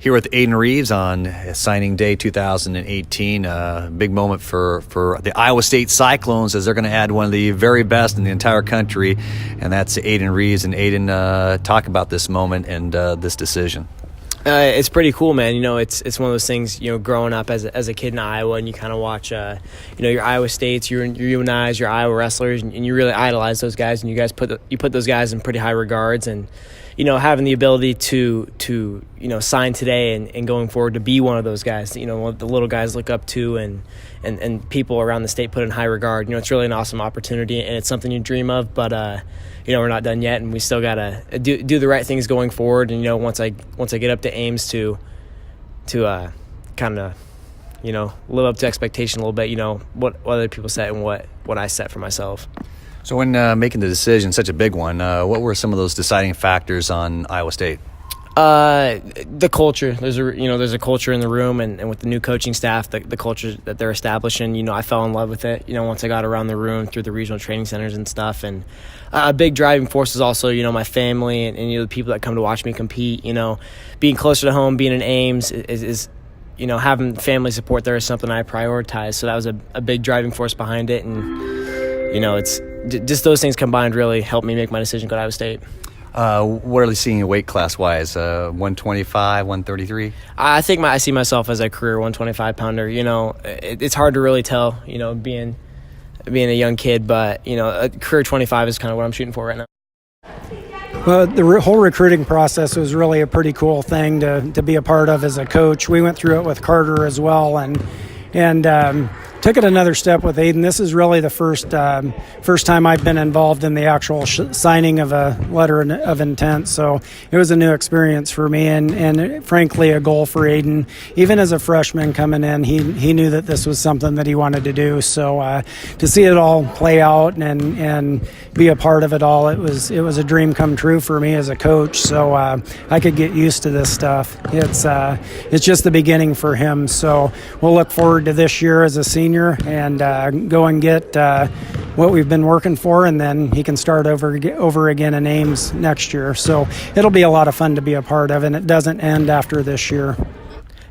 Here with Aden Reeves on signing day 2018. Big moment for the Iowa State Cyclones, as they're going to add one of the very best in the entire country, and that's Aden Reeves. And Aden, talk about this moment and this decision. It's pretty cool, man. You know, it's one of those things, you know, growing up as a kid in Iowa, and you kind of watch, you know, your Iowa States, your UNIs, your Iowa wrestlers, and you really idolize those guys, and you guys put those guys in pretty high regards. And you know, having the ability to you know, sign today and going forward to be one of those guys, you know, what the little guys look up to and people around the state put in high regard. You know, it's really an awesome opportunity, and it's something you dream of. But you know, we're not done yet, and we still gotta do the right things going forward. And you know, once I get up to Ames to kind of, you know, live up to expectation a little bit. You know, what other people set and what I set for myself. So when making the decision, such a big one, what were some of those deciding factors on Iowa State? The culture. There's a culture in the room, and with the new coaching staff, the culture that they're establishing, you know, I fell in love with it. You know, once I got around the room through the regional training centers and stuff, and a big driving force is also, you know, my family and you know, the people that come to watch me compete. You know, being closer to home, being in Ames is you know, having family support there is something I prioritize. So that was a big driving force behind it, and you know, it's just those things combined really helped me make my decision to go to Iowa State. What are you seeing weight class-wise? 125, 133? I think I see myself as a career 125-pounder. You know, it's hard to really tell, you know, being a young kid, but, you know, a career 25 is kind of what I'm shooting for right now. Well, the whole recruiting process was really a pretty cool thing to be a part of as a coach. We went through it with Carter as well, and took it another step with Aden. This is really the first time I've been involved in the actual signing of a letter of intent. So it was a new experience for me, and frankly a goal for Aden. Even as a freshman coming in, he knew that this was something that he wanted to do. So to see it all play out and be a part of it all, it was a dream come true for me as a coach. So I could get used to this stuff. It's just the beginning for him. So we'll look forward to this year as a senior and go and get what we've been working for, and then he can start over again in Ames next year. So it'll be a lot of fun to be a part of, and it doesn't end after this year.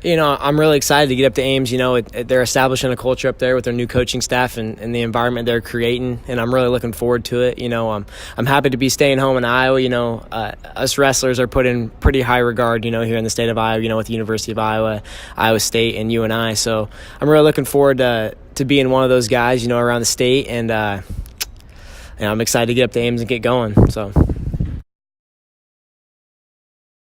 You know, I'm really excited to get up to Ames. You know, they're establishing a culture up there with their new coaching staff and the environment they're creating, and I'm really looking forward to it. You know, I'm happy to be staying home in Iowa. You know, us wrestlers are put in pretty high regard, you know, here in the state of Iowa, you know, with the University of Iowa, Iowa State, and UNI. So I'm really looking forward to being one of those guys, you know, around the state, and I'm excited to get up to Ames and get going. So.